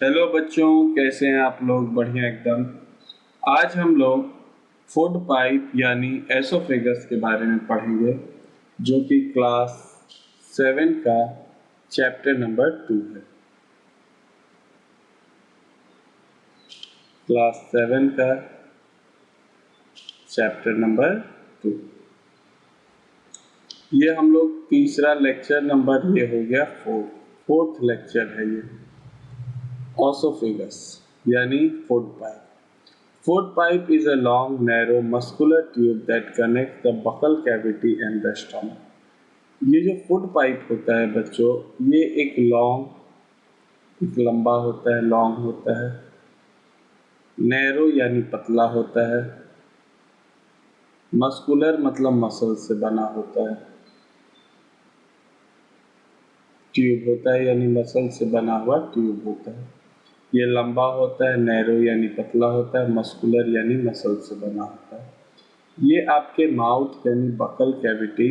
Hello बच्चों, कैसे हैं आप लोग? बढ़िया एकदम। आज हम लोग फूड पाइप यानी एसोफेगस के बारे में पढ़ेंगे, जो कि क्लास 7 का चैप्टर नंबर 2 है। क्लास 7 का चैप्टर नंबर 2। ये हम लोग तीसरा लेक्चर नंबर ये हो गया, फोर्थ लेक्चर है ये। ओसोफेगस यानी food pipe. Food pipe is a long, narrow, muscular tube that connects the buccal cavity and the stomach. ये जो फूड पाइप होता है बच्चों, ये एक लंबा होता है, लॉन्ग होता है। नैरो यानी पतला होता है। मस्कुलर मतलब मसल से बना होता है। ट्यूब होता है यानी मसल से बना हुआ ट्यूब होता है। ये लंबा होता है, नैरो यानी पतला होता है, मस्कुलर यानी मसल से बना होता है। ये आपके माउथ यानी बकल कैविटी,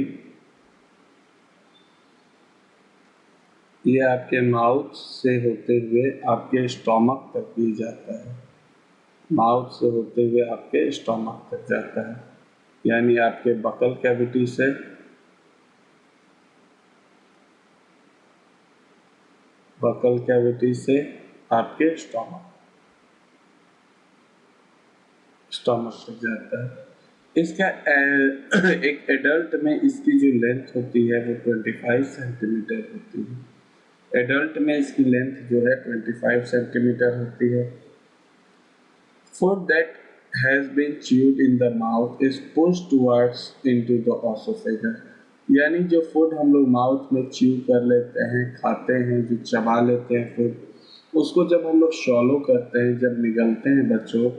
ये आपके माउथ से होते हुए आपके स्टोमक तक भी जाता है। माउथ से होते हुए आपके स्टोमक तक जाता है, यानी आपके बकल कैविटी से आपके स्टोमक तक जाता है। इसका एक एडल्ट में इसकी जो लेंथ होती है वो 25 सेंटीमीटर होती है। एडल्ट में इसकी लेंथ जो है 25 सेंटीमीटर होती है। Food that has been chewed in the mouth is pushed towards into the esophagus। यानी जो फूड हम लोग माउथ में च्यू कर लेते हैं, खाते हैं, जो चबा लेते हैं फूड, उसको जब हम लोग शॉलो करते हैं, जब निगलते हैं बच्चों,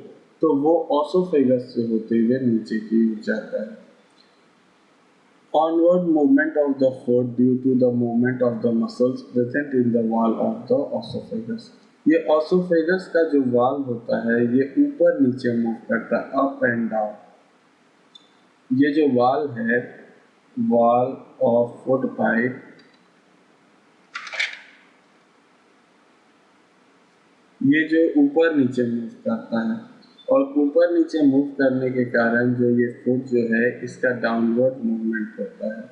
तो वो ओसोफेगस से होते हुए नीचे की ओर जाता है। Onward movement of the food due to the movement of the muscles present in the wall of the esophagus। ये ओसोफेगस का जो वॉल होता है ये ऊपर नीचे मूव करता है, अप एंड डाउन। ये जो वॉल है, वॉल ऑफ फूड पाइप, ये जो ऊपर नीचे मूव करता है, और ऊपर नीचे मूव करने के कारण जो ये फूड जो है इसका डाउनवर्ड मूवमेंट होता है।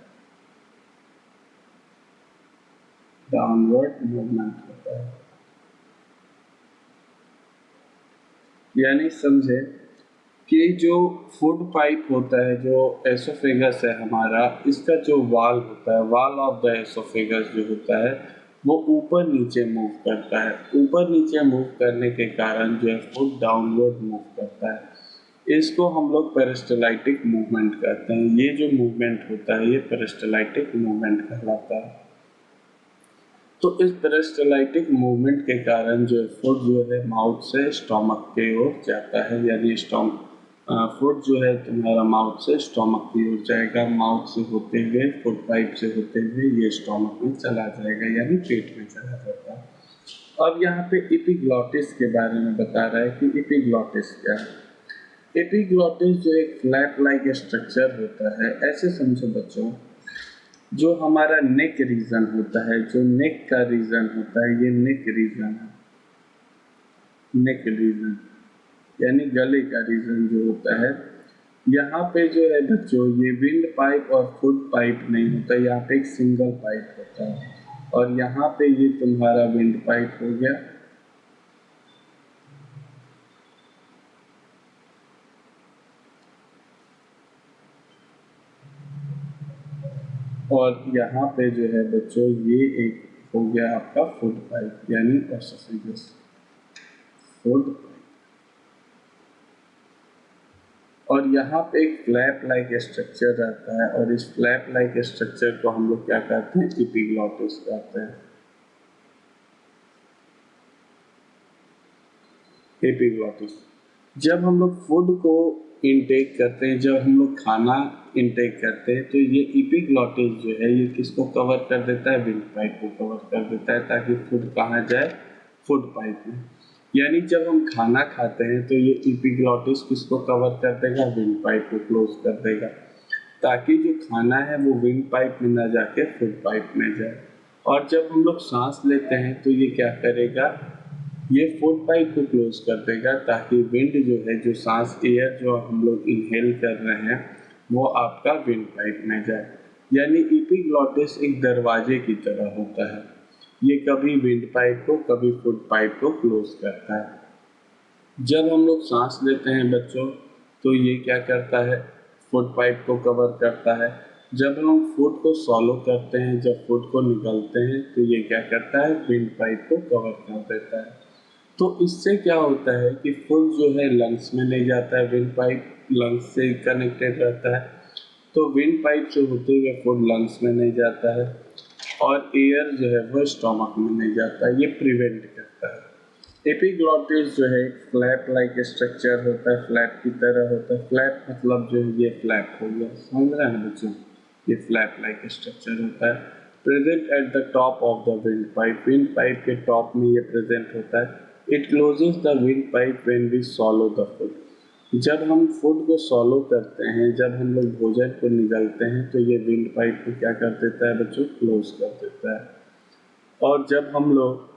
डाउनवर्ड मूवमेंट होता है, यानी समझे कि जो फूड पाइप होता है, जो एसोफेगस है हमारा, इसका जो वाल होता है, वाल ऑफ द एसोफेगस जो होता है, वो ऊपर नीचे मूव करता है। ऊपर नीचे मूव करने के कारण जो है फूड डाउनवर्ड मूव करता है। इसको हम लोग पेरिस्टलाइटिक मूवमेंट कहते हैं। ये जो मूवमेंट होता है ये पेरिस्टलाइटिक मूवमेंट कहलाता है। तो इस पेरिस्टलाइटिक मूवमेंट के कारण जो फूड जो है माउथ से स्टोमक की ओर जाता है, यानी फूड जो है तुम्हारा माउथ से स्टोमक की ओर जाएगा। माउथ से होते हुए, फूड पाइप से होते हुए ये स्टोमक में चला जाएगा, यानी पेट में चला जाता है। अब यहाँ पे एपिग्लॉटिस के बारे में बता रहा है कि एपिग्लॉटिस क्या है। एपिग्लॉटिस जो एक फ्लैप लाइक स्ट्रक्चर होता है, ऐसे समझो बच्चों, जो हमारा नेक रीजन होता है, जो नेक का रीजन होता है, ये नेक रीजन है। नेक रीजन यानी गले का रीजन जो होता है, यहाँ पे जो है बच्चों, ये विंड पाइप और फूड पाइप नहीं होता, यहाँ पे एक सिंगल पाइप होता है। और यहाँ पे ये तुम्हारा विंड पाइप हो गया, और यहाँ पे जो है बच्चों ये एक हो गया आपका फूड पाइप यानी ओसोफेगस। फूड, और यहाँ पे एक फ्लैप लाइक स्ट्रक्चर रहता है, और इस फ्लैप लाइक स्ट्रक्चर को हम लोग क्या कहते हैं? एपिग्लॉटिस कहते हैं। एपिग्लॉटिस। जब हम लोग फूड को इनटेक करते हैं, जब हम लोग खाना इनटेक करते हैं, तो ये एपिग्लॉटिस जो है ये किसको कवर कर देता है? विंड पाइप को कवर कर देता है, ताकि फूड कहाँ जाए? फूड पाइप में। यानी जब हम खाना खाते हैं तो ये एपिग्लॉटिस किसको कवर कर देगा? विंड पाइप को क्लोज कर देगा, ताकि जो खाना है वो विंड पाइप में ना जाके फूड पाइप में जाए। और जब हम लोग सांस लेते हैं तो ये क्या करेगा? ये फूड पाइप को क्लोज कर देगा ताकि विंड जो है, जो सांस एयर जो हम लोग इनहेल कर रहे हैं, वो आपका विंड पाइप में जाए। यानी एपिग्लॉटिस एक दरवाजे की तरह होता है, ये कभी विंड पाइप को कभी फूड पाइप को क्लोज करता है। जब हम लोग सांस लेते हैं बच्चों, तो ये क्या करता है, फूड पाइप को कवर करता है। जब हम फूड को सॉलो करते हैं, जब फूड को निकलते हैं, तो ये क्या करता है, विंड पाइप को कवर कर देता है। तो इससे क्या होता है कि फूड जो है लंग्स में नहीं जाता है, विंड पाइप लंग्स से कनेक्टेड रहता है, तो विंड पाइप से होते हुए फूड लंग्स में नहीं जाता है और एयर जो है वो स्टोमक में नहीं जाता है, ये प्रिवेंट करता है। एपिग्लॉटिस जो है फ्लैप लाइक स्ट्रक्चर होता है, फ्लैप की तरह होता है। फ्लैप मतलब जो है ये फ्लैप हो गया, समझ रहे हैं बच्चों, ये फ्लैप लाइक स्ट्रक्चर होता है। Present at the top of the windpipe, windpipe के टॉप में ये प्रेजेंट होता है। It closes the windpipe when we swallow the food. जब हम फूड को सॉलो करते हैं, जब हम लोग भोजन को निगलते हैं, तो ये विंड पाइप को क्या कर देता है बच्चों, क्लोज कर देता है। और जब हम लोग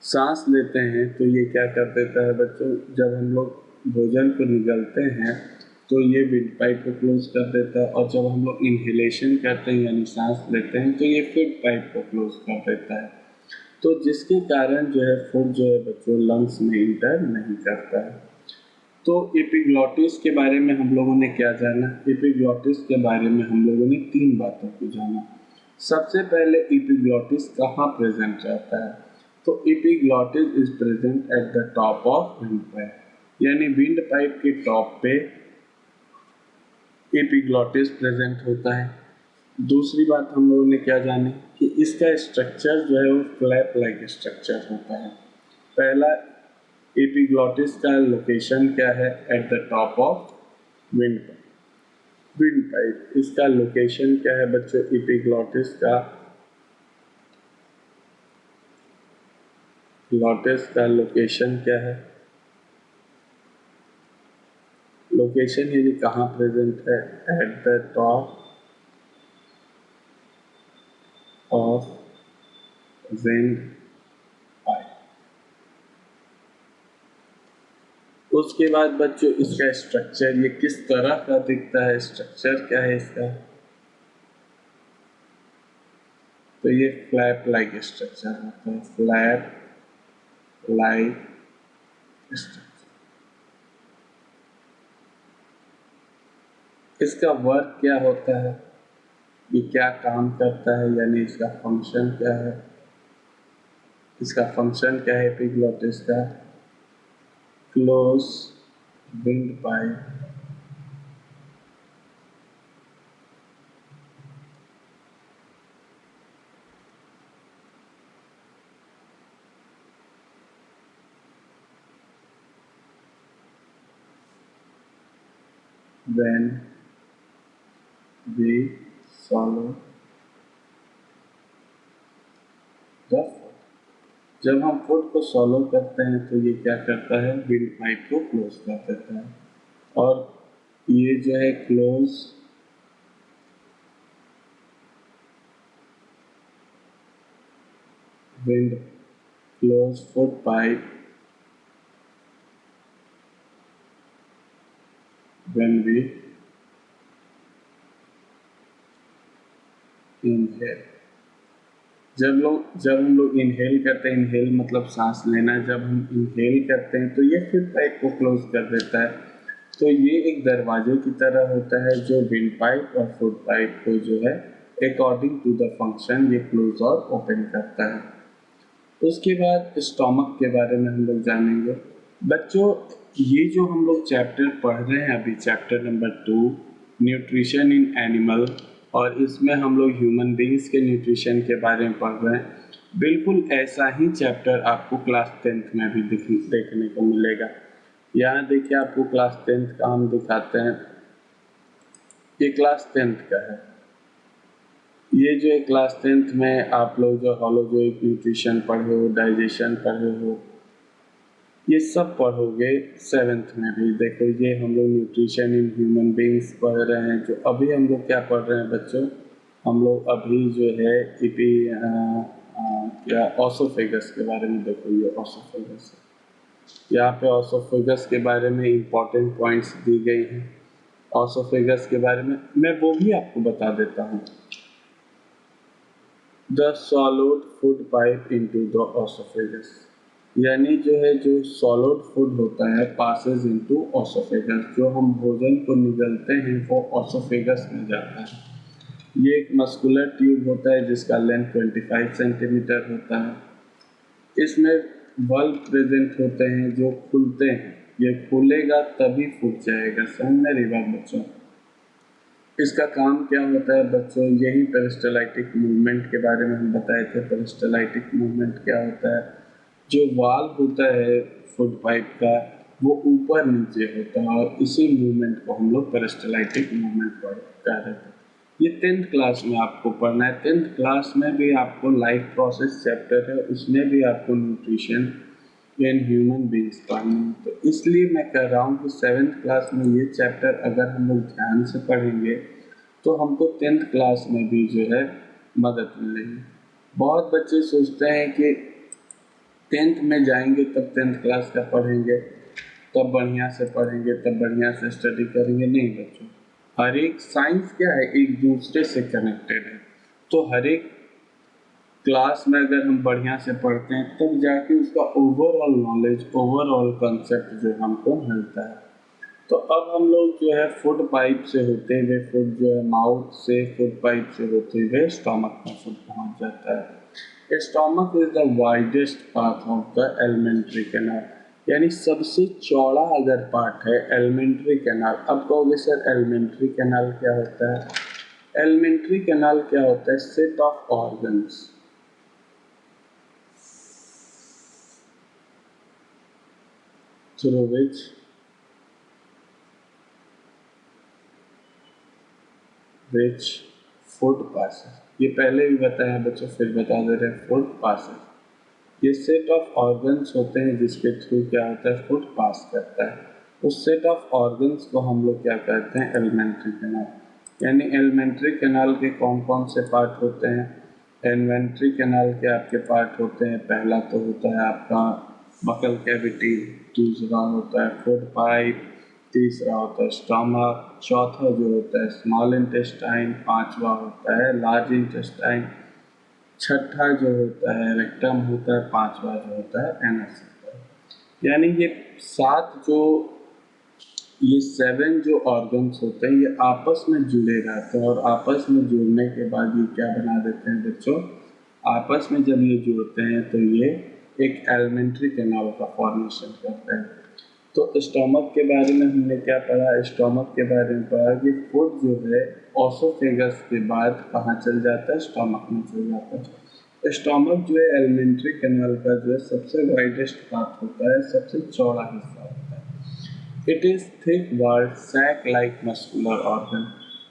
सांस लेते हैं, तो ये क्या कर देता है बच्चों, जब हम लोग भोजन को निगलते हैं, तो ये विंड पाइप को क्लोज कर देता है। और जब हम लोग इनहेलेशन करते हैं यानी सांस लेते हैं, तो ये फूड पाइप को क्लोज कर देता है। तो जिसके कारण जो है फूड जो है बच्चों लंग्स में इंटर नहीं करता है। तो एपिग्लॉटिस के बारे में हम लोगों ने क्या जाना, एपिग्लॉटिस के बारे में हम लोगों ने 3 बातों को जाना। सबसे पहले एपिग्लॉटिस कहाँ प्रेजेंट रहता है, तो epiglottis is present at the top of wind pipe, यानी विंड पाइप के टॉप पे एपिग्लॉटिस प्रेजेंट होता है। दूसरी बात हम लोगों ने क्या जानी कि इसका स्ट्रक्चर जो है वो फ्लैप लाइक स्ट्रक्चर होता है। पहला, एपिग्लॉटिस का लोकेशन क्या है, eight the top of wind pipe. Wind pipe इसका लोकेशन क्या है बच्चों, एपिग्लॉटिस का लोकेशन क्या है, लोकेशन यानी कहाँ प्रेजेंट है, eight the top of wind pipe. उसके बाद बच्चों इसका स्ट्रक्चर, ये किस तरह का दिखता है, स्ट्रक्चर क्या है इसका, तो ये फ्लैप लाइक स्ट्रक्चर होता है, फ्लैप लाइक स्ट्रक्चर। इसका वर्क क्या होता है, ये क्या काम करता है, यानी इसका फंक्शन क्या है, इसका फंक्शन क्या है एपिग्लॉटिस का, close wind pipe when we swallow the food। जब हम फूड को सॉलो करते हैं, तो ये क्या करता है, विंड पाइप को क्लोज कर देता है। और ये जो है close wind, close food pipe when we inhale। जब हम लोग इनहेल करते हैं, इनहेल मतलब सांस लेना, जब हम इनहेल करते हैं तो ये फूड पाइप को क्लोज कर देता है। तो ये एक दरवाजे की तरह होता है जो विंड पाइप और फूड पाइप को जो है अकॉर्डिंग टू द फंक्शन ये क्लोज और ओपन करता है। उसके बाद स्टोमक के बारे में हम लोग जानेंगे। बच्चों, ये जो हम लोग चैप्टर पढ़ रहे हैं अभी, chapter number 2 nutrition in animal, और इसमें हम लोग ह्यूमन बींग्स के न्यूट्रिशन के बारे में पढ़ रहे हैं। बिल्कुल ऐसा ही चैप्टर आपको क्लास 10th में भी देखने को मिलेगा। यहाँ देखिए आपको क्लास 10th का हम दिखाते हैं, ये क्लास 10th का है। ये जो है क्लास 10th में आप लोग जो होलोजोइक न्यूट्रिशन पढ़े हो, डाइजेशन पढ़े हो, ये सब पढ़ोगे 7th में भी। देखो ये हम लोग न्यूट्रिशन इन ह्यूमन बींग्स पढ़ रहे हैं। जो अभी हम लोग क्या पढ़ रहे हैं बच्चों, हम लोग अभी जो है क्या ऑसोफेगस के बारे में देखो, ये ऑसोफेगस है। यहाँ पे ऑसोफेगस के बारे में इम्पोर्टेंट पॉइंट्स दी गई हैं। ऑसोफेगस के बारे में मैं वो भी आपको बता देता हूँ। The solid food pipe into the oesophagus, यानी जो है जो सॉलिड फूड होता है पासेस इनटू ऑसोफेगस, जो हम भोजन को निगलते हैं वो ऑसोफेगस में जाता है। ये एक मस्कुलर ट्यूब होता है जिसका लेंथ 25 सेंटीमीटर होता है। इसमें बल्ब प्रेजेंट होते हैं जो खुलते हैं, ये खुलेगा तभी फूट जाएगा। समझ में रही बात बच्चों? इसका काम क्या होता है बच्चों? यही पेरिस्टलाइटिक मूवमेंट के बारे में हम बताए थे। पेरिस्टलाइटिक मूवमेंट क्या होता है? जो वाल्व होता है फूड पाइप का वो ऊपर नीचे होता है और इसी मूवमेंट को हम लोग पेरिस्टलाइटिक मूवमेंट कह रहे थे। ये 10th क्लास में आपको पढ़ना है। 10th क्लास में भी आपको लाइफ प्रोसेस चैप्टर है, उसमें भी आपको न्यूट्रिशन इन ह्यूमन बींग्स पढ़नी है। तो इसलिए मैं कह रहा हूँ कि 7th क्लास में ये चैप्टर अगर हम लोग ध्यान से पढ़ेंगे तो हमको 10th क्लास में भी जो है मदद मिलेगी। बहुत बच्चे सोचते हैं कि 10th में जाएंगे तब 10th क्लास का पढ़ेंगे, तब बढ़िया से पढ़ेंगे, तब बढ़िया से स्टडी करेंगे। नहीं बच्चों, हर एक साइंस क्या है, एक दूसरे से कनेक्टेड है। तो हर एक क्लास में अगर हम बढ़िया से पढ़ते हैं तब जाके उसका ओवरऑल नॉलेज, ओवरऑल कंसेप्ट जो हमको मिलता है। तो अब हम लोग जो है फूड पाइप से होते हुए, फूड जो है माउथ से, फूड पाइप से होते हुए स्टमक में फूड पहुंच जाता है। Stomach is the widest part of the alimentary canal, यानी सबसे चौड़ा अगर पार्ट है एलिमेंट्री कैनाल। अब कहोगे सर एलिमेंट्री कैनाल क्या होता है? एलिमेंट्री कैनाल क्या होता है? Set of organs through which food passes। ये पहले भी बताया बच्चों, फिर बता दे रहे हैं, फूड पासेस। ये सेट ऑफ ऑर्गन्स होते हैं जिसके थ्रू क्या होता है, फूड पास करता है। उस सेट ऑफ ऑर्गन्स को हम लोग क्या कहते हैं, एलिमेंट्री कैनाल। यानी एलिमेंट्री कैनाल के कौन कौन से पार्ट होते हैं? एलिमेंट्री कैनाल के आपके पार्ट होते हैं, पहला तो होता है आपका बकल कैविटी, दूसरा होता है फूड पाइप, तीसरा होता है स्टमक, चौथा जो होता है स्मॉल इंटेस्टाइन, पांचवा होता है लार्ज इंटेस्टाइन, छठा जो होता है रेक्टम होता है, पांचवा जो होता है एनस होता है। यानी ये सात जो, ये 7 जो ऑर्गन्स होते हैं ये आपस में जुड़े रहते हैं, और आपस में जुड़ने के बाद ये क्या बना देते हैं बच्चों? आपस में जब ये जुड़ते हैं तो ये एक एलिमेंट्री कैनाल का फॉर्मेशन करते हैं। तो स्टोमक के बारे में हमने क्या पढ़ा? स्टोमक के बारे में पढ़ा कि फूड जो है ऑसोफेगस के बाद कहाँ चल जाता है, स्टोमक में चल जाता है। स्टोमक जो है एलिमेंट्री कैनाल का जो है सबसे वाइडेस्ट पार्ट होता है, सबसे चौड़ा हिस्सा होता है। It is thick walled sac like muscular organ.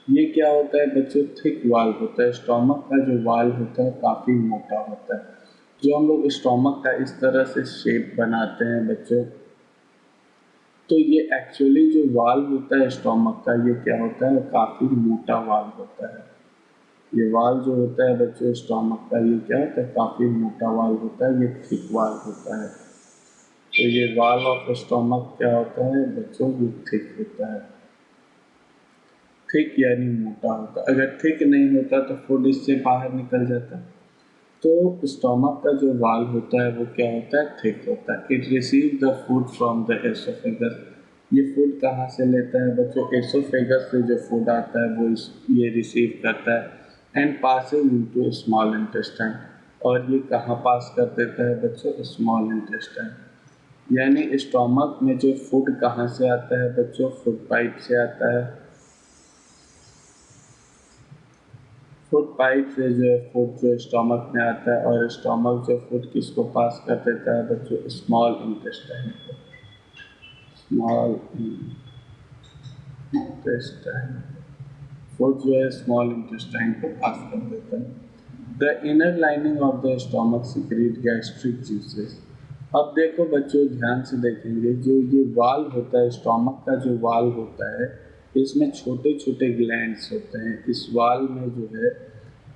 ये क्या होता है बच्चों? थिक वाल होता है। स्टोमक का जो वाल होता है काफ़ी मोटा होता है। जो हम लोग स्टोमक का इस तरह से शेप बनाते हैं बच्चों, तो ये एक्चुअली जो वाल होता है स्टोमक का, ये क्या होता है, काफ़ी मोटा वाल होता है। ये वाल जो होता है बच्चों स्टोमक का, ये क्या होता है, काफ़ी मोटा वाल होता है, ये थिक वाल होता है। तो ये वाल ऑफ स्टोमक क्या होता है बच्चों? ये थिक होता है। थिक यानी मोटा होता है। अगर थिक नहीं होता तो फूड इससे बाहर निकल जाता। तो स्टोमक का जो वाल होता है वो क्या होता है? थिक होता है। It receive the food from the oesophagus. ये फूड कहाँ से लेता है बच्चों? एसोफेगस से जो फूड आता है वो ये रिसीव करता है and passes into small intestine. और ये कहाँ पास कर देता है बच्चों? Small intestine. यानी स्टोमक में जो फूड कहाँ से आता है बच्चों? फूड पाइप से आता है। फूड पाइप से जो है फूड जो स्टोमक में आता है, और स्टोमक जो फूड किसको पास कर देता है बच्चों? स्मॉल इंटेस्टाइन को। स्मॉल इंटेस्टाइन फूड जो है स्मॉल इंटेस्टाइन को पास कर देता है। The inner lining of the stomach secret gastric juices. अब देखो बच्चों ध्यान से देखेंगे, जो ये वाल होता है स्टोमक का, जो वाल होता है इसमें छोटे छोटे ग्लैंड्स होते हैं। इस वाल में जो है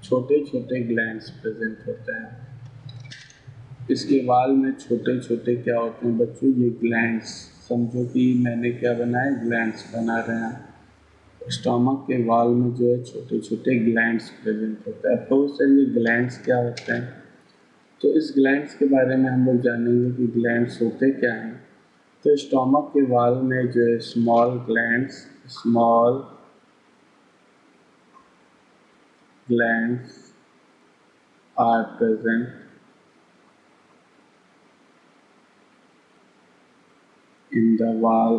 छोटे छोटे ग्लैंड्स प्रेजेंट होते हैं। इसके वाल में छोटे छोटे क्या होते हैं बच्चों, ये ग्लैंड्स। समझो कि मैंने क्या बनाया, ग्लैंड्स बना रहे हैं। स्टमक के वाल में जो है छोटे छोटे ग्लैंड्स प्रेजेंट होते हैं। अब तो सर ये ग्लैंड्स क्या होते हैं, तो इस ग्लैंड्स के बारे में हम लोग जानेंगे कि ग्लैंड्स होते क्या हैं। तो स्टमक के वाल में जो है small glands, small glands are present in the wall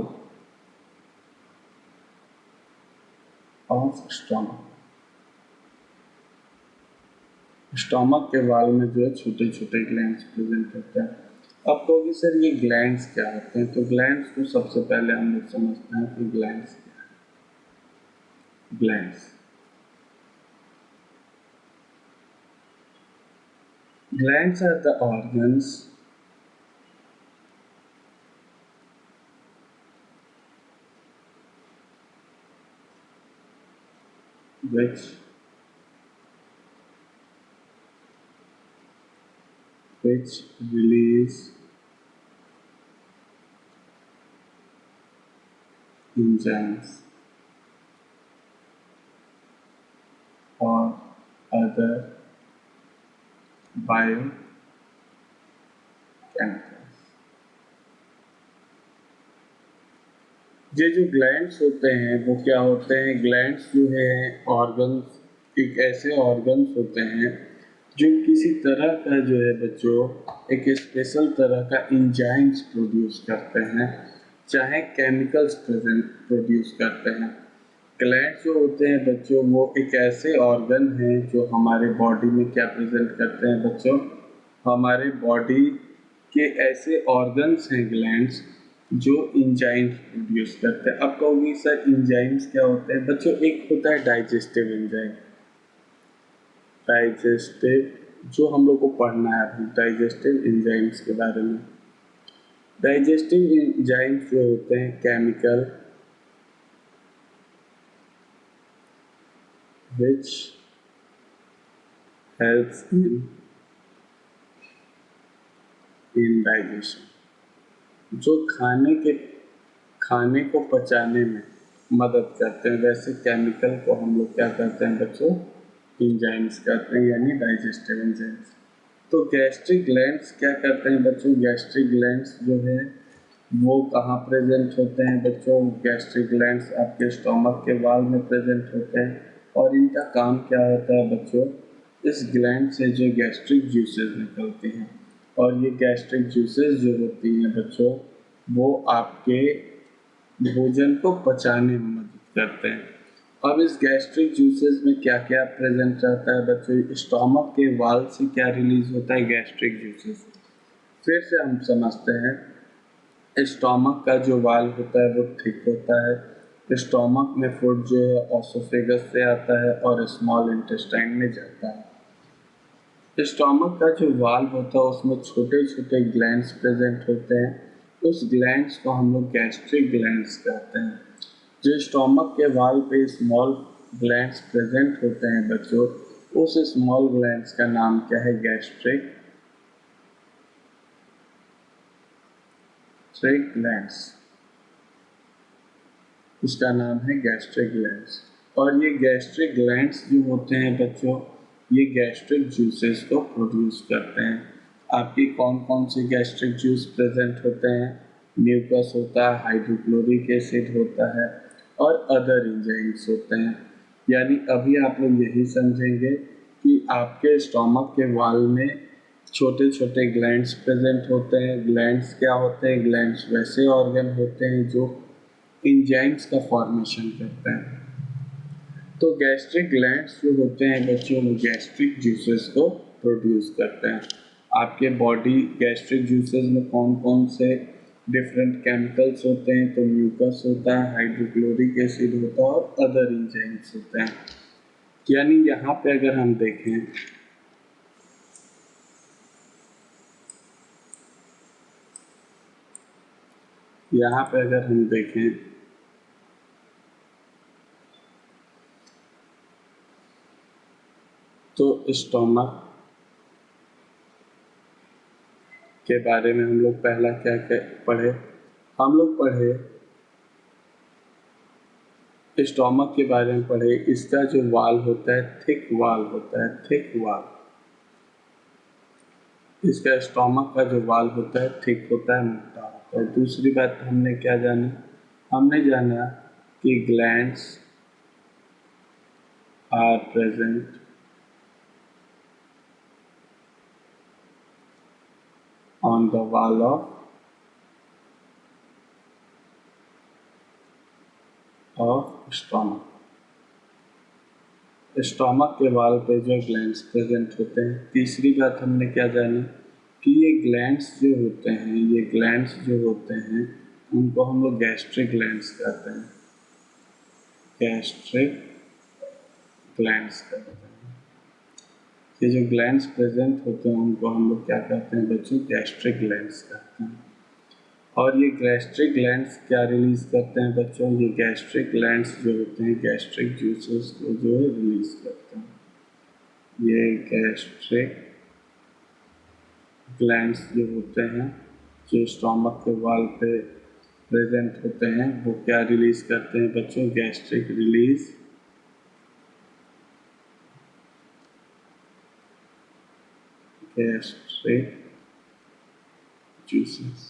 of stomach. Stomach के वाल में जो है छोटे छोटे ग्लैंड्स प्रेजेंट होते हैं। अब कहोगे सर ये ग्लैंड्स क्या होते हैं, तो ग्लैंड्स को सबसे पहले हम लोग समझते हैं कि ग्लैंड्स क्या है। Glands are the organs which release enzymes or other biochemicals। ये जो ग्लैंड्स होते हैं वो क्या होते हैं, ग्लैंड्स जो है ऑर्गन्स, एक ऐसे ऑर्गन्स होते हैं जो किसी तरह का जो है बच्चों एक स्पेशल तरह का इंजाइम्स प्रोड्यूस करते हैं, चाहे केमिकल्स प्रोड्यूस करते हैं। ग्लैंड्स जो होते हैं बच्चों वो एक ऐसे ऑर्गन हैं जो हमारे बॉडी में क्या प्रेजेंट करते हैं बच्चों, हमारे बॉडी के ऐसे ऑर्गन्स हैं ग्लैंड्स जो इंजाइम्स प्रोड्यूस करते हैं। अब कहोगे सर इंजाइम्स क्या होते हैं बच्चों, एक होता है डाइजेस्टिव एंजाइम, डाइजेस्टिव जो हम लोग को पढ़ना है अभी डाइजेस्टिव एंजाइम्स के बारे में। डाइजेस्टिव एंजाइम्स जो होते हैं chemical which helps in digestion, जो खाने को पचाने में मदद करते हैं। वैसे केमिकल को हम लोग क्या करते हैं बच्चों, एंजाइम्स कहते हैं, यानी डाइजेस्टिव एंजाइम्स। तो गैस्ट्रिक ग्लैंड्स क्या करते हैं बच्चों, गैस्ट्रिक ग्लैंड्स जो है वो कहाँ प्रेजेंट होते हैं बच्चों, गैस्ट्रिक ग्लैंड्स आपके स्टोमक के वाल में प्रेजेंट होते हैं। और इनका काम क्या होता है बच्चों, इस ग्लैंड से जो गैस्ट्रिक जूसेस निकलती हैं, और ये गैस्ट्रिक जूसेस जो होती हैं बच्चों वो आपके भोजन को पचाने में मदद करते हैं। अब इस गैस्ट्रिक जूसेस में क्या क्या प्रेजेंट रहता है बच्चों, स्टोमक के वाल से क्या रिलीज होता है, गैस्ट्रिक जूसेस। फिर से हम समझते हैं, स्टोमक का जो वाल होता है वो थिक होता है। स्टोमक में फूड जो है ऑसोफेगस से आता है और स्मॉल इंटेस्टाइन में जाता है। स्टोमक का जो वाल होता है उसमें छोटे छोटे ग्लैंड्स प्रेजेंट होते हैं। उस ग्लैंड्स को हम लोग गैस्ट्रिक ग्लैंड्स कहते हैं। जो स्टोमक के वाल पे स्मॉल ग्लैंड्स प्रेजेंट होते हैं बच्चों, उस स्मॉल ग्लैंड्स का नाम क्या है, गैस्ट्रिक ग्लैंड्स। उसका नाम है गैस्ट्रिक ग्लैंड्स। और ये गैस्ट्रिक ग्लैंड्स जो होते हैं बच्चों, ये गैस्ट्रिक जूसेस को प्रोड्यूस करते हैं। आपकी कौन कौन से गैस्ट्रिक जूस प्रेजेंट होते हैं, म्यूकस होता है, हाइड्रोक्लोरिक एसिड होता है और अदर एंजाइम्स होते हैं। यानी अभी आप लोग यही समझेंगे कि आपके स्टोमक के वाल में छोटे छोटे ग्लैंड्स प्रेजेंट होते हैं। ग्लैंड्स क्या होते हैं, ग्लैंड्स वैसे ऑर्गन होते हैं जो एंजाइम्स का फॉर्मेशन करते हैं। तो गैस्ट्रिक ग्लैंड्स जो होते हैं बच्चों वो गैस्ट्रिक जूसेस को प्रोड्यूस करते हैं। आपके बॉडी गैस्ट्रिक जूसेस में कौन कौन से डिफरेंट केमिकल्स होते हैं, तो म्यूकस होता है, हाइड्रोक्लोरिक एसिड होता है और अदर एंजाइम्स होते हैं। यानी यहाँ पे अगर हम देखें, यहाँ पे अगर हम देखें तो स्टोमक के बारे में हम लोग पहला क्या क्या पढ़े? हम लोग पढ़े स्टोमक के बारे में पढ़े। इसका जो वाल होता है थिक वाल होता है, थिक वाल। इसका स्टोमक का जो वाल होता है थिक होता है, मोटा होता है। दूसरी बात हमने क्या जाना? हमने जाना कि glands are present on the wall of stomach। Stomach के वाल पे जो ग्लैंड्स प्रेजेंट होते हैं। तीसरी बात हमने क्या जानी कि ये ग्लैंड्स जो होते हैं, ये ग्लैंड्स जो होते हैं उनको हम लोग गैस्ट्रिक ग्लैंड्स कहते हैं, गैस्ट्रिक ग्लैंड्स कहते हैं। ये जो ग्लैंड्स प्रेजेंट होते हैं उनको हम लोग क्या कहते हैं बच्चों? गैस्ट्रिक ग्लैंड्स कहते हैं। और ये गैस्ट्रिक ग्लैंड्स क्या रिलीज करते हैं बच्चों? ये गैस्ट्रिक ग्लैंड्स जो होते हैं गैस्ट्रिक जूसेस को जो है रिलीज करते हैं। ये गैस्ट्रिक ग्लैंड्स जो होते हैं जो स्टोमक के वाल पे प्रेजेंट होते हैं वो क्या रिलीज करते हैं बच्चों? Gastric release gastric juices,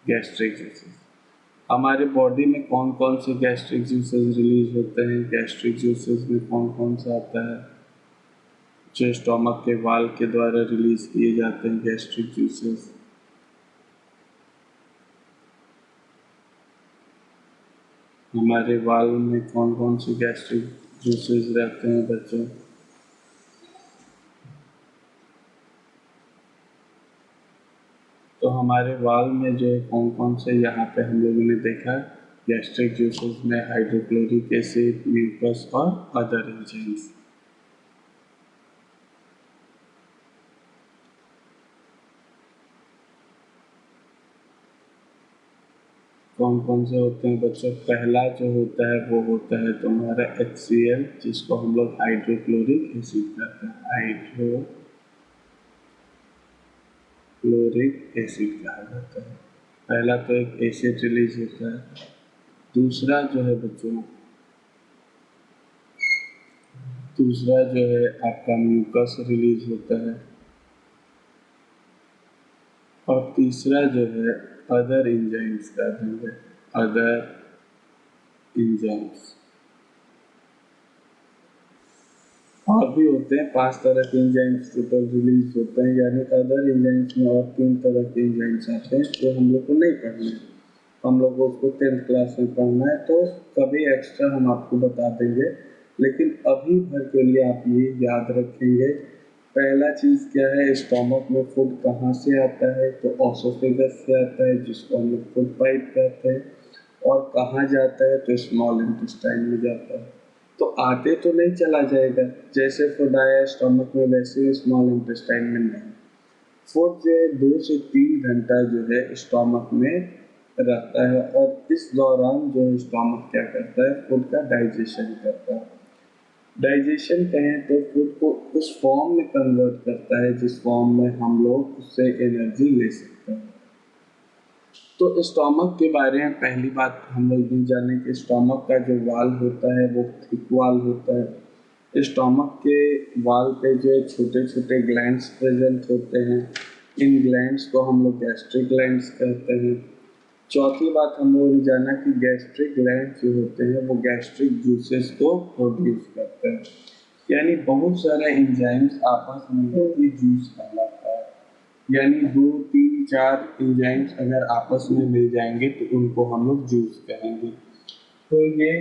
gastric juices. हमारे बॉडी में कौन कौन से गैस्ट्रिक जूसेस रिलीज होते हैं? गैस्ट्रिक जूसेस में कौन कौन सा आता है जो स्टोमक के वाल के द्वारा रिलीज किए जाते हैं? गैस्ट्रिक जूसेस हमारे वाल में कौन कौन से गैस्ट्रिक जूसेस रहते हैं बच्चों? तो हमारे वाल में जो है कौन कौन से, यहाँ पे हम लोगों ने देखा गैस्ट्रिक जूसेस में हाइड्रोक्लोरिक एसिड, म्यूकस और अदर एंजाइम्स। कौन कौन से होते हैं बच्चों? पहला जो होता है वो होता है तुम्हारा HCl, जिसको हम लोग हाइड्रोक्लोरिक एसिड कहते हैं, हाइड्रोक्लोरिक एसिड कहा जाता है। पहला तो एक एसिड रिलीज होता है। दूसरा जो है बच्चों, दूसरा जो है आपका म्यूकस रिलीज होता है। और तीसरा जो है अदर एंजाइम्स का है, अदर एंजाइम्स। और भी होते हैं 5 तरह के एंजाइम्स टोटल रिलीज होते हैं, यानी अदर एंजाइम्स में और 3 तरह के एंजाइम्स आते हैं जो हम लोग को नहीं पढ़ने हैं। हम लोग को उसको 10th क्लास में पढ़ना है, तो कभी एक्स्ट्रा हम आपको बता देंगे। लेकिन अभी भर के लिए आप ये याद रखेंगे, पहला चीज़ क्या है, स्टोमक में फूड कहाँ से आता है? तो ऑसोफेगस से आता है, जिसको हम लोग फूड पाइप कहते हैं। और कहाँ जाता है? तो स्मॉल इंटेस्टाइन में जाता है। तो आते तो नहीं चला जाएगा, जैसे फूड आया स्टोमक में वैसे ही स्मॉल इंटेस्टाइन में नहीं। फूड जो है 2 से 3 घंटा जो है स्टोमक में रहता है, और इस दौरान जो है स्टोमक क्या करता है? फूड का डाइजेशन करता है। डाइजेशन कहें तो फूड को उस फॉर्म में कन्वर्ट करता है जिस फॉर्म में हम लोग उससे एनर्जी ले सकते हैं। तो स्टोमक के बारे में पहली बात हम लोग ये जाने कि स्टोमक का जो वाल होता है वो थिक वाल होता है। स्टोमक के वाल पे जो है छोटे छोटे ग्लैंड्स प्रेजेंट होते हैं। इन ग्लैंड्स को हम लोग गैस्ट्रिक ग्लैंड्स कहते हैं। चौथी बात हम लोगों ने जाना कि गैस्ट्रिक ग्लैंड जो होते हैं वो गैस्ट्रिक जूसेस को प्रोड्यूस करते हैं, यानी बहुत सारा एंजाइम्स आपस में मिलकर जूस कहलाता है। यानी 2 3 4 एंजाइम्स अगर आपस में मिल जाएंगे तो उनको हम लोग जूस कहेंगे। तो ये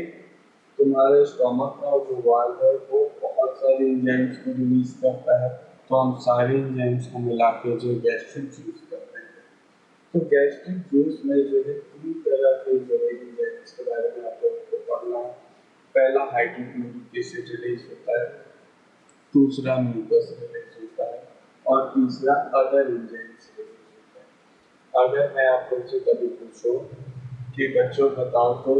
तुम्हारे स्टोमक का जो वाल है वो बहुत सारे एंजाइम्स को रिलीज करता है, तो हम सारे एंजाइम्स को मिला के जो गैस्ट्रिक जूस करते हैं। तो गैस्ट्रिक जूस में जो है 3 तरह के जो है एंजाइम्स के बारे में आप लोगों को पढ़ना है। पहला हाइड्रोक्लोरिक एसिड रिलीज होता है, दूसरा म्यूकस रिलीज होता है, और तीसरा अदर एंजाइम्स रिलीज होता है। अगर मैं आप लोग से कभी पूछूं कि बच्चों बताओ तो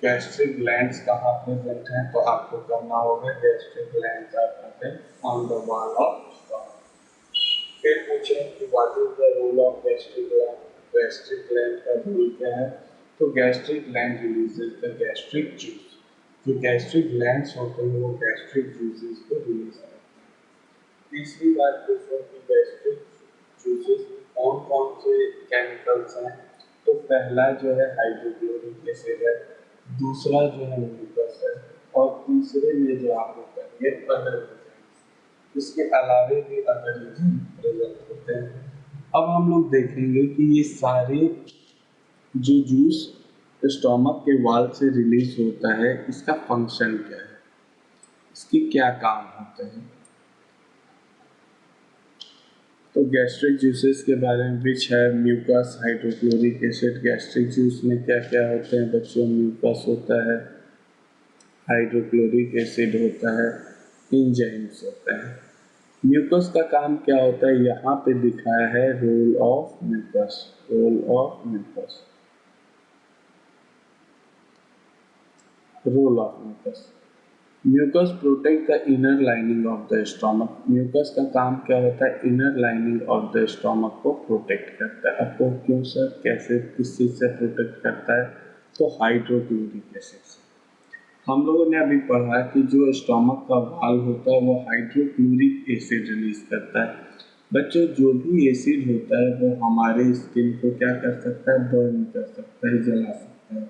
गैस्ट्रिक ग्लैंड्स कहाँ प्रेजेंट हैं, तो आपको करना होगा gastric glands are present on the wall of stomach. फिर पूछे कि what is the role of gastric gland, gastric gland का रोल क्या है, तो gastric gland releases the gastric juice. जो गैस्ट्रिक ग्लैंड्स होते हैं वो गैस्ट्रिक जूसेस को रिलीज करते हैं। तीसरी बात पूछो कि गैस्ट्रिक जूसेस में कौन कौन से केमिकल्स हैं, तो पहला जो है हाइड्रोक्लोरिक एसिड है, दूसरा जो है म्यूकस है, और तीसरे में जो आप लोग करेंगे अदर एंजाइम्स। इसके अलावे भी अदर एंजाइम प्रेजेंट होते हैं। अब हम लोग देखेंगे कि ये सारे जो जूस स्टोमक के वाल से रिलीज होता है इसका फंक्शन क्या है, इसकी क्या काम होते हैं। तो गैस्ट्रिक जूसेस के बारे में विच है mucus, hydrochloric acid. Gastric juice में क्या क्या होते हैं बच्चों, म्यूकस होता है, हाइड्रोक्लोरिक एसिड होता है, एंजाइम्स होते हैं। म्यूकस का काम क्या होता है, यहाँ पे दिखाया है role of mucus, role of mucus, role of mucus. Mucus protect the inner lining of the stomach. Mucus का काम क्या होता है, inner lining of the stomach को प्रोटेक्ट करता है। आपको क्यों सर, कैसे, किस चीज़ से प्रोटेक्ट करता है, तो हाइड्रोक्लोरिक एसिड से। हम लोगों ने अभी पढ़ा कि जो स्टोमक का वाल होता है वो हाइड्रोक्लोरिक एसिड रिलीज करता है। बच्चों जो भी एसिड होता है वो हमारे स्किन को क्या कर सकता है, बर्न कर सकता है, जला सकता है।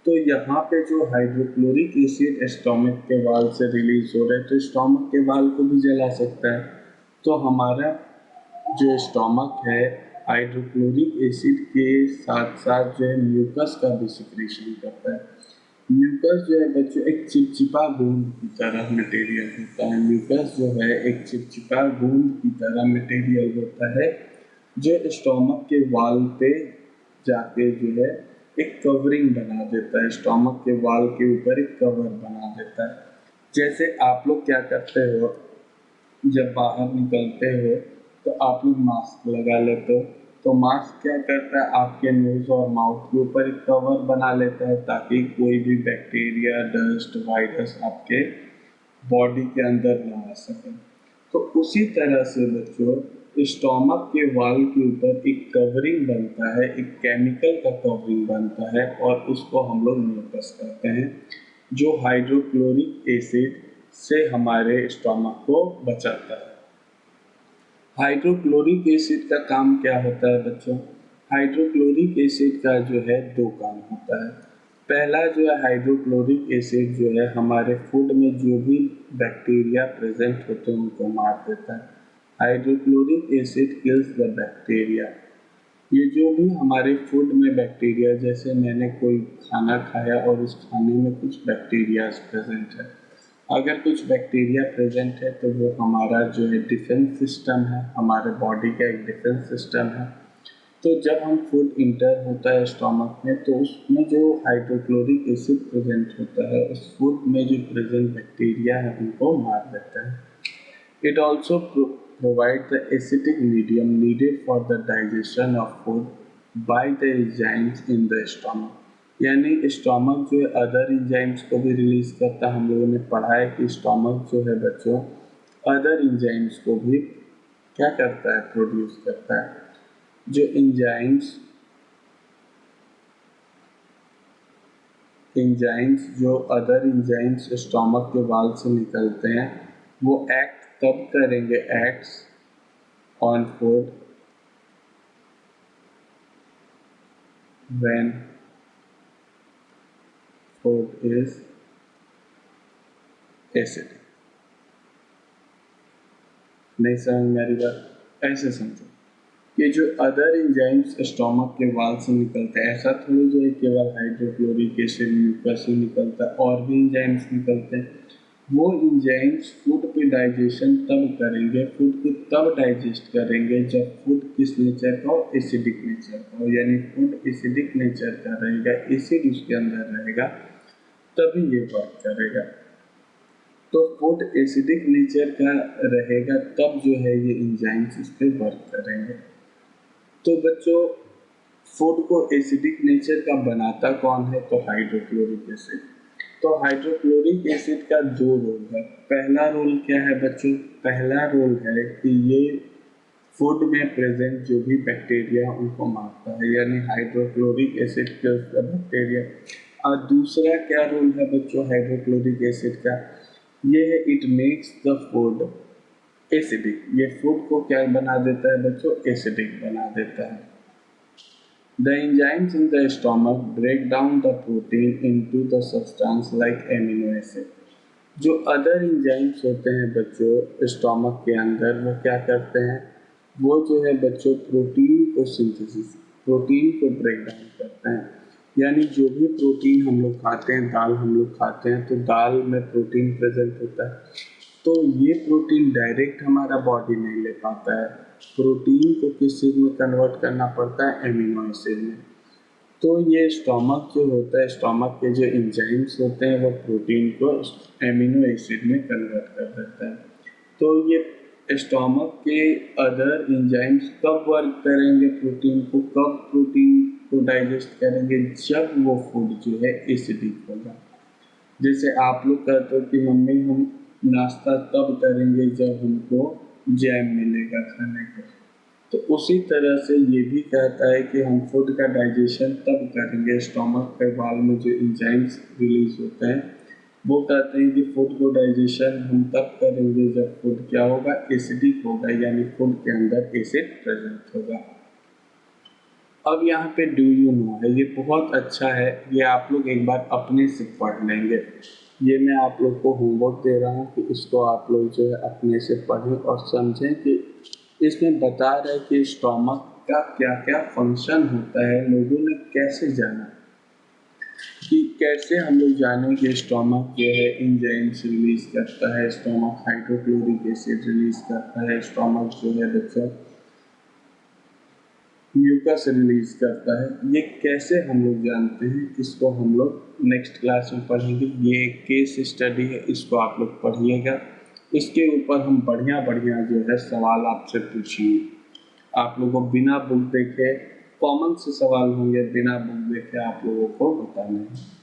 तो यहाँ पे जो हाइड्रोक्लोरिक एसिड स्टोमक के वाल से रिलीज हो रहा है तो स्टोमक के वाल को भी जला सकता है। तो हमारा जो स्टोमक है हाइड्रोक्लोरिक एसिड के साथ साथ जो है म्यूकस का भी सिक्रेशन करता है। म्यूकस जो है बच्चों एक चिपचिपा बूंद की तरह मटेरियल होता है। म्यूकस जो है एक चिपचिपा बूंद की तरह मटेरियल होता है जो स्टोमक के वाल पे जाके जो है एक कवरिंग बना देता है, स्टोमक के वाल के ऊपर एक कवर बना देता है। जैसे आप लोग क्या करते हो, जब बाहर निकलते हो तो आप लोग मास्क लगा लेते हो, तो मास्क क्या करता है, आपके नोज और माउथ के ऊपर एक कवर बना लेता है ताकि कोई भी बैक्टीरिया, डस्ट, वायरस आपके बॉडी के अंदर ना आ सके। तो उसी तरह से बच्चों स्टोमक के वाल के ऊपर एक कवरिंग बनता है, एक केमिकल का कवरिंग बनता है और उसको हम लोग म्यूकस कहते हैं, जो हाइड्रोक्लोरिक एसिड से हमारे स्टोमक को बचाता है। हाइड्रोक्लोरिक एसिड का काम क्या होता है बच्चों, हाइड्रोक्लोरिक एसिड का जो है दो काम होता है। पहला जो है हाइड्रोक्लोरिक एसिड जो है हमारे फूड में जो भी बैक्टीरिया प्रेजेंट होते हैं उनको मार देता है। Hydrochloric acid kills the bacteria. ये जो भी हमारे फूड में बैक्टीरिया, जैसे मैंने कोई खाना खाया और उस खाने में कुछ बैक्टीरिया प्रेजेंट है, अगर कुछ बैक्टीरिया प्रेजेंट है तो वो हमारा जो है डिफेंस सिस्टम है, हमारे बॉडी का एक डिफेंस सिस्टम है। तो जब हम फूड इंटर होता है स्टोमक में तो उसमें जो हाइड्रोक्लोरिक एसिड प्रेजेंट होता है उस फूड में जो प्रेजेंट बैक्टीरिया है उनको मार देता है। It also provides the acidic medium needed for the digestion of food by the enzymes in the stomach। यानी स्टोमक जो है अदर इंजाइम्स को भी रिलीज करता है। हम लोगों ने पढ़ा है कि स्टोमक जो है बच्चों अदर इंजाइम्स को भी क्या करता है, प्रोड्यूस करता है। जो इंजाइम्स जो अदर इंजाइम्स स्टोमक के वाल से निकलते हैं वो एक्ट तब करेंगे, acts on food when food is acidic। नहीं समझ में आ रही बात, ऐसे समझो कि जो अदर इंजाइम्स स्टोमक के वाल से निकलते हैं, ऐसा थोड़ी जो है केवल हाइड्रोक्लोरिक एसिड म्यूकस ही निकलता है, और भी इंजाइम्स निकलते हैं। वो इंजाइम्स फूड पे डाइजेशन तब करेंगे, फूड को तब डाइजेस्ट करेंगे जब फूड किस नेचर का हो, एसिडिक नेचर का हो। यानी फूड एसिडिक नेचर का रहेगा, एसिड उसके अंदर रहेगा, तभी ये वर्क करेगा। तो फूड एसिडिक नेचर का रहेगा तब जो है ये इंजाइम्स इस पे वर्क करेंगे। तो बच्चों फूड को एसिडिक नेचर का बनाता कौन है, तो हाइड्रोक्लोरिक एसिड। तो हाइड्रोक्लोरिक एसिड का दो रोल है। पहला रोल क्या है बच्चों, पहला रोल है कि ये फूड में प्रेजेंट जो भी बैक्टीरिया उनको मारता है, यानी हाइड्रोक्लोरिक एसिड के बैक्टीरिया। और दूसरा क्या रोल है बच्चों हाइड्रोक्लोरिक एसिड का, ये है it makes the food acidic. ये फूड को क्या बना देता है बच्चों, एसिडिक बना देता है। The enzymes in the stomach break down the protein into the substance like amino acid। जो अदर इंजाइम्स होते हैं बच्चों स्टोमक के अंदर, वो क्या करते हैं, वो जो है बच्चों प्रोटीन को ब्रेक डाउन करते हैं। यानी जो भी प्रोटीन हम लोग खाते हैं, दाल हम लोग खाते हैं तो दाल में प्रोटीन प्रेजेंट होता है, तो ये प्रोटीन डायरेक्ट हमारा बॉडी नहीं ले पाता है। प्रोटीन को किस चीज़ में कन्वर्ट करना पड़ता है, एमिनो एसिड में। तो ये स्टोमक जो होता है, स्टोमक के जो एंजाइम्स होते हैं वो प्रोटीन को एमिनो एसिड में कन्वर्ट कर देता है। तो ये स्टोमक के अदर एंजाइम्स कब वर्क करेंगे प्रोटीन को, कब प्रोटीन को डाइजेस्ट करेंगे, जब वो फूड जो है एसिडिक होगा। जैसे आप लोग कहते हो कि मम्मी हम नाश्ता तब करेंगे जब हमको जैम मिलेगा खाने को, तो उसी तरह से ये भी कहता है कि हम फूड का डाइजेशन तब करेंगे, स्टोमक के वाल में जो एंजाइम्स रिलीज होते हैं वो कहते हैं कि फूड को डाइजेशन हम तब करेंगे जब फूड क्या होगा, एसिडिक होगा, यानी फूड के अंदर एसिड प्रेजेंट होगा। अब यहाँ पे डू यू नो है, ये बहुत अच्छा है, ये आप लोग एक बार अपने से पढ़ लेंगे। ये मैं आप लोग को होमवर्क दे रहा हूँ कि इसको आप लोग जो है अपने से पढ़ें और समझें कि इसमें बता रहा है कि स्टोमक का क्या क्या फंक्शन होता है। लोगों ने कैसे जाना कि कैसे हम लोग जानें कि स्टोमक जो है एंजाइम्स रिलीज करता है, स्टोमक हाइड्रोक्लोरिक एसिड रिलीज करता है, स्टोमक जो है बच्चों म्यूकस रिलीज करता है। ये कैसे हम लोग जानते हैं, इसको हम लोग नेक्स्ट क्लास में पढ़ेंगे। ये एक केस स्टडी है, इसको आप लोग पढ़िएगा। इसके ऊपर हम बढ़िया बढ़िया जो है सवाल आपसे पूछेंगे। आप लोगों को बिना बुक देखे कॉमन से सवाल होंगे, बिना बुक देखे आप लोगों को बताने हैं।